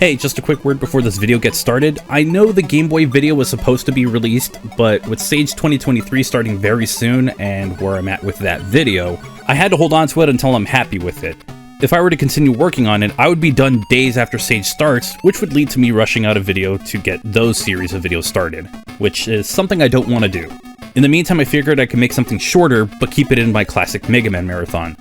Hey, just a quick word before this video gets started. I know the Game Boy video was supposed to be released, but with Sage 2023 starting very soon and where I'm at with that video, I had to hold on to it until I'm happy with it. If I were to continue working on it, I would be done days after Sage starts, which would lead to me rushing out a video to get those series of videos started, which is something I don't want to do. In the meantime, I figured I could make something shorter, but keep it in my classic Mega Man marathon,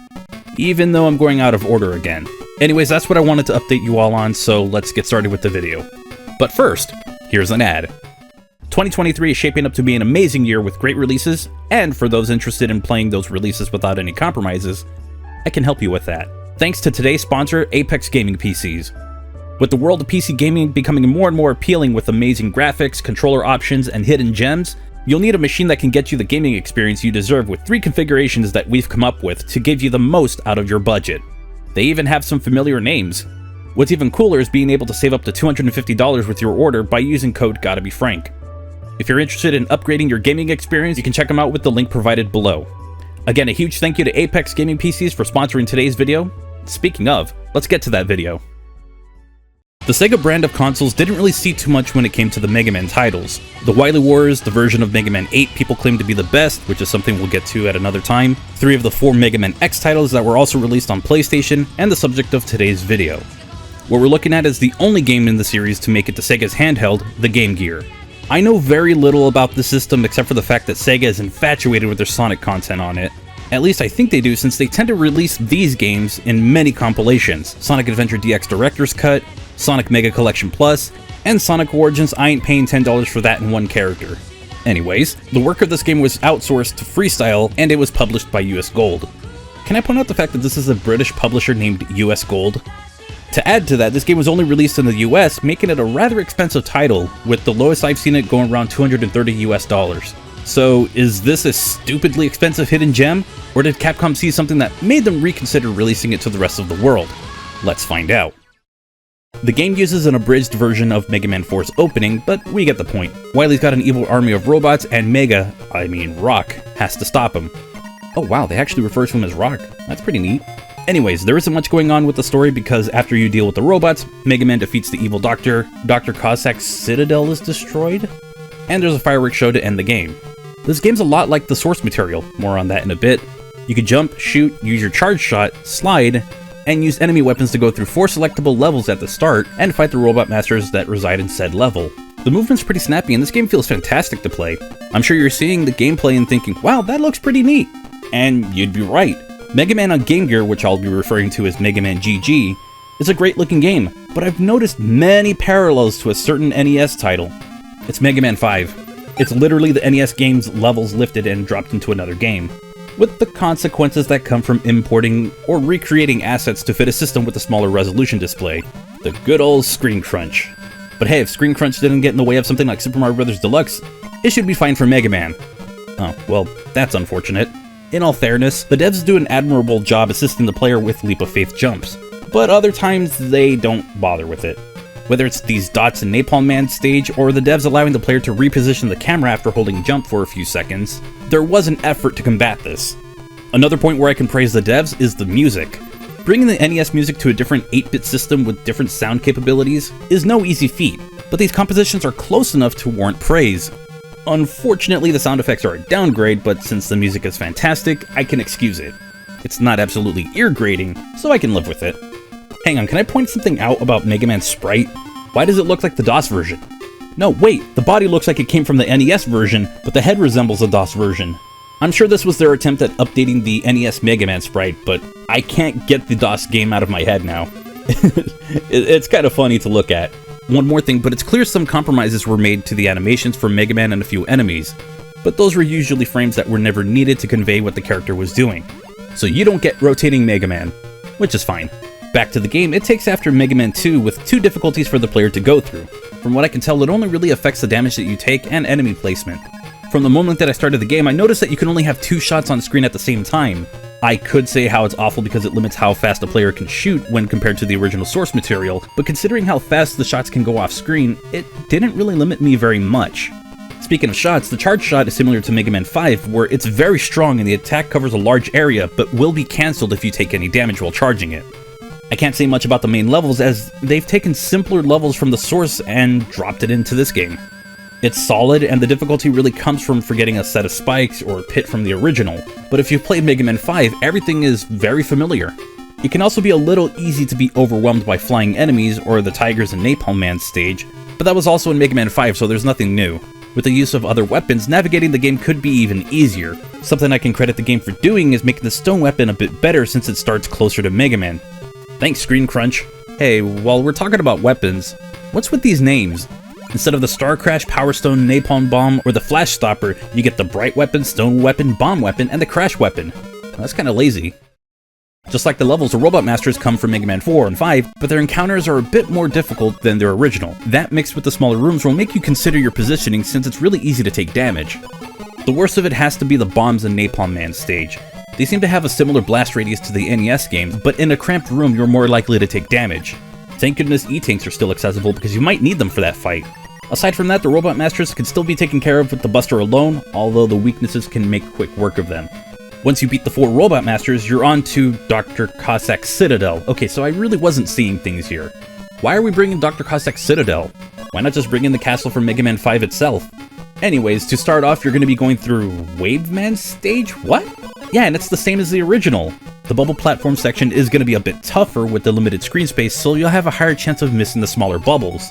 even though I'm going out of order again. Anyways, that's what I wanted to update you all on, so let's get started with the video. But first, here's an ad. 2023 is shaping up to be an amazing year with great releases, and for those interested in playing those releases without any compromises, I can help you with that. Thanks to today's sponsor, Apex Gaming PCs. With the world of PC gaming becoming more and more appealing with amazing graphics, controller options, and hidden gems, you'll need a machine that can get you the gaming experience you deserve with 3 configurations that we've come up with to give you the most out of your budget. They even have some familiar names. What's even cooler is being able to save up to $250 with your order by using code GottaBeFrank. If you're interested in upgrading your gaming experience, you can check them out with the link provided below. Again, a huge thank you to Apex Gaming PCs for sponsoring today's video. Speaking of, let's get to that video. The Sega brand of consoles didn't really see too much when it came to the Mega Man titles. The Wily Wars, the version of Mega Man 8 people claim to be the best, which is something we'll get to at another time, 3 of the 4 Mega Man X titles that were also released on PlayStation, and the subject of today's video. What we're looking at is the only game in the series to make it to Sega's handheld, the Game Gear. I know very little about the system except for the fact that Sega is infatuated with their Sonic content on it. At least I think they do, since they tend to release these games in many compilations. Sonic Adventure DX Director's Cut, Sonic Mega Collection Plus, and Sonic Origins. I ain't paying $10 for that in one character. Anyways, the work of this game was outsourced to Freestyle, and it was published by US Gold. Can I point out the fact that this is a British publisher named US Gold? To add to that, this game was only released in the US, making it a rather expensive title, with the lowest I've seen it going around $230 US. So, is this a stupidly expensive hidden gem, or did Capcom see something that made them reconsider releasing it to the rest of the world? Let's find out. The game uses an abridged version of Mega Man 4's opening, but we get the point. Wily's got an evil army of robots, and Rock, has to stop him. Oh wow, they actually refer to him as Rock. That's pretty neat. Anyways, there isn't much going on with the story because after you deal with the robots, Mega Man defeats the evil doctor, Dr. Cossack's citadel is destroyed, and there's a fireworks show to end the game. This game's a lot like the source material, more on that in a bit. You can jump, shoot, use your charge shot, slide, and use enemy weapons to go through 4 selectable levels at the start and fight the robot masters that reside in said level. The movement's pretty snappy and this game feels fantastic to play. I'm sure you're seeing the gameplay and thinking, wow, that looks pretty neat. And you'd be right. Mega Man on Game Gear, which I'll be referring to as Mega Man GG, is a great looking game, but I've noticed many parallels to a certain NES title. It's Mega Man 5. It's literally the NES game's levels lifted and dropped into another game, with the consequences that come from importing or recreating assets to fit a system with a smaller resolution display. The good old screen crunch. But hey, if screen crunch didn't get in the way of something like Super Mario Bros. Deluxe, it should be fine for Mega Man. Oh, well, that's unfortunate. In all fairness, the devs do an admirable job assisting the player with leap of faith jumps, but other times they don't bother with it. Whether it's these dots in Napalm Man stage, or the devs allowing the player to reposition the camera after holding jump for a few seconds, there was an effort to combat this. Another point where I can praise the devs is the music. Bringing the NES music to a different 8-bit system with different sound capabilities is no easy feat, but these compositions are close enough to warrant praise. Unfortunately, the sound effects are a downgrade, but since the music is fantastic, I can excuse it. It's not absolutely ear-grating, so I can live with it. Hang on, can I point something out about Mega Man's sprite? Why does it look like the DOS version? No, wait, the body looks like it came from the NES version, but the head resembles a DOS version. I'm sure this was their attempt at updating the NES Mega Man sprite, but I can't get the DOS game out of my head now. It's kind of funny to look at. One more thing, but it's clear some compromises were made to the animations for Mega Man and a few enemies, but those were usually frames that were never needed to convey what the character was doing. So you don't get rotating Mega Man, which is fine. Back to the game, it takes after Mega Man 2 with 2 difficulties for the player to go through. From what I can tell, it only really affects the damage that you take and enemy placement. From the moment that I started the game, I noticed that you can only have 2 shots on screen at the same time. I could say how it's awful because it limits how fast a player can shoot when compared to the original source material, but considering how fast the shots can go off screen, it didn't really limit me very much. Speaking of shots, the charge shot is similar to Mega Man 5, where it's very strong and the attack covers a large area, but will be cancelled if you take any damage while charging it. I can't say much about the main levels as they've taken simpler levels from the source and dropped it into this game. It's solid, and the difficulty really comes from forgetting a set of spikes or pit from the original, but if you've played Mega Man 5, everything is very familiar. It can also be a little easy to be overwhelmed by flying enemies or the Tigers and Napalm Man stage, but that was also in Mega Man 5, so there's nothing new. With the use of other weapons, navigating the game could be even easier. Something I can credit the game for doing is making the stone weapon a bit better since it starts closer to Mega Man. Thanks, Screen Crunch. Hey, while we're talking about weapons, what's with these names? Instead of the Star Crash, Power Stone, Napalm Bomb, or the Flash Stopper, you get the Bright Weapon, Stone Weapon, Bomb Weapon, and the Crash Weapon. That's kinda lazy. Just like the levels, the Robot Masters come from Mega Man 4 and 5, but their encounters are a bit more difficult than their original. That mixed with the smaller rooms will make you consider your positioning since it's really easy to take damage. The worst of it has to be the Bombs and Napalm Man stage. They seem to have a similar blast radius to the NES games, but in a cramped room you're more likely to take damage. Thank goodness E-Tanks are still accessible because you might need them for that fight. Aside from that, the Robot Masters can still be taken care of with the Buster alone, although the weaknesses can make quick work of them. Once you beat the 4 Robot Masters, you're on to Dr. Cossack's Citadel. Okay, so I really wasn't seeing things here. Why are we bringing Dr. Cossack's Citadel? Why not just bring in the castle from Mega Man 5 itself? Anyways, to start off, you're going to be going through Wave Man stage? What? Yeah, and it's the same as the original. The bubble platform section is going to be a bit tougher with the limited screen space, so you'll have a higher chance of missing the smaller bubbles.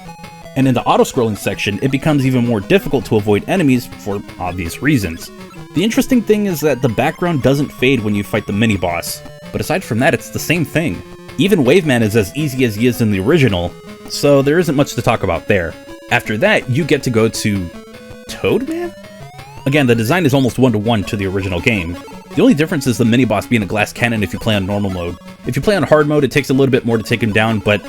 And in the auto-scrolling section, it becomes even more difficult to avoid enemies for obvious reasons. The interesting thing is that the background doesn't fade when you fight the mini-boss, but aside from that, it's the same thing. Even Wave Man is as easy as he is in the original, so there isn't much to talk about there. After that, you get to go to Toad Man? Again, the design is almost one-to-one to the original game. The only difference is the mini-boss being a glass cannon if you play on normal mode. If you play on hard mode, it takes a little bit more to take him down, but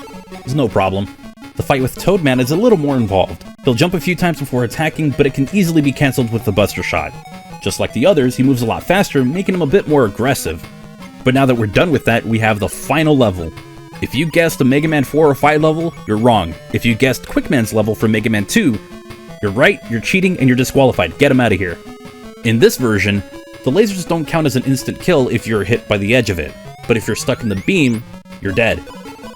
it's no problem. The fight with Toad Man is a little more involved. He'll jump a few times before attacking, but it can easily be cancelled with the Buster Shot. Just like the others, he moves a lot faster, making him a bit more aggressive. But now that we're done with that, we have the final level. If you guessed a Mega Man 4 or 5 level, you're wrong. If you guessed Quickman's level from Mega Man 2, you're right, you're cheating, and you're disqualified. Get him out of here. In this version, the lasers don't count as an instant kill if you're hit by the edge of it, but if you're stuck in the beam, you're dead.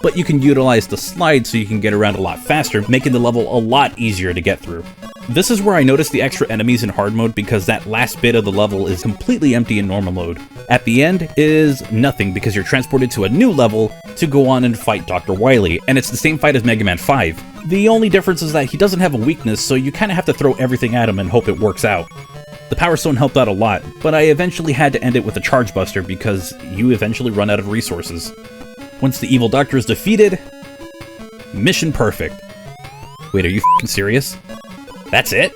But you can utilize the slide so you can get around a lot faster, making the level a lot easier to get through. This is where I noticed the extra enemies in hard mode because that last bit of the level is completely empty in normal mode. At the end is nothing because you're transported to a new level to go on and fight Dr. Wily, and it's the same fight as Mega Man 5. The only difference is that he doesn't have a weakness, so you kinda have to throw everything at him and hope it works out. The Power Stone helped out a lot, but I eventually had to end it with a Charge Buster because you eventually run out of resources. Once the evil doctor is defeated, mission perfect. Wait, are you f***ing serious? That's it?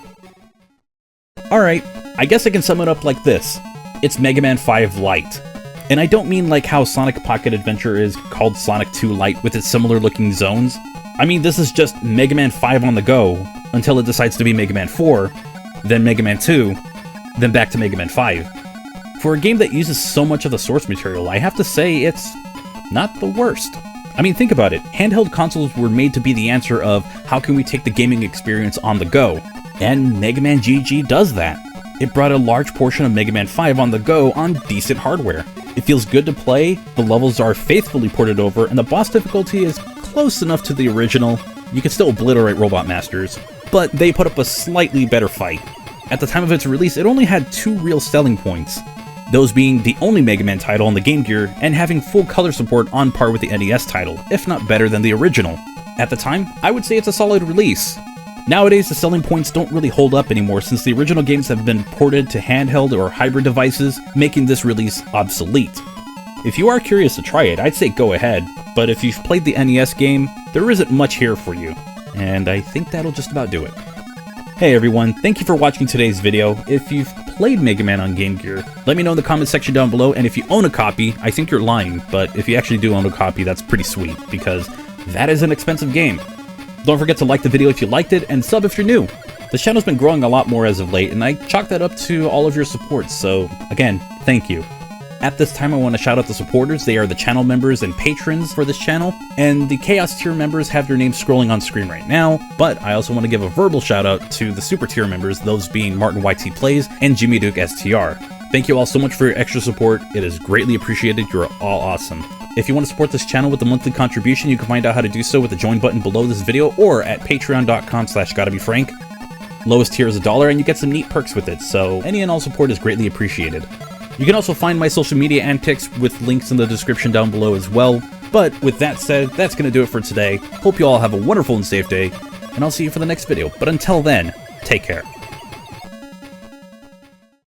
Alright, I guess I can sum it up like this. It's Mega Man 5 Lite. And I don't mean like how Sonic Pocket Adventure is called Sonic 2 Lite with its similar looking zones. I mean this is just Mega Man 5 on the go, until it decides to be Mega Man 4, then Mega Man 2, then back to Mega Man 5. For a game that uses so much of the source material, I have to say it's not the worst. I mean, think about it. Handheld consoles were made to be the answer of how can we take the gaming experience on the go? And Mega Man GG does that. It brought a large portion of Mega Man 5 on the go on decent hardware. It feels good to play, the levels are faithfully ported over, and the boss difficulty is close enough to the original. You can still obliterate Robot Masters, but they put up a slightly better fight. At the time of its release, it only had 2 real selling points. Those being the only Mega Man title on the Game Gear, and having full color support on par with the NES title, if not better than the original. At the time, I would say it's a solid release. Nowadays, the selling points don't really hold up anymore since the original games have been ported to handheld or hybrid devices, making this release obsolete. If you are curious to try it, I'd say go ahead, but if you've played the NES game, there isn't much here for you. And I think that'll just about do it. Hey everyone, thank you for watching today's video. If you've played Mega Man on Game Gear, let me know in the comment section down below, and if you own a copy, I think you're lying, but if you actually do own a copy, that's pretty sweet, because that is an expensive game. Don't forget to like the video if you liked it, and sub if you're new. The channel's been growing a lot more as of late, and I chalk that up to all of your support, so again, thank you. At this time, I want to shout out the supporters. They are the channel members and patrons for this channel, and the Chaos tier members have their names scrolling on screen right now, but I also want to give a verbal shout out to the super tier members, those being Martin YT Plays and Jimmy Duke STR. Thank you all so much for your extra support. It is greatly appreciated. You're all awesome. If you want to support this channel with a monthly contribution, you can find out how to do so with the join button below this video or at patreon.com/GottaBeFrank. Lowest tier is $1 and you get some neat perks with it, so any and all support is greatly appreciated. You can also find my social media antics with links in the description down below as well. But with that said, that's going to do it for today. Hope you all have a wonderful and safe day, and I'll see you for the next video. But until then, take care.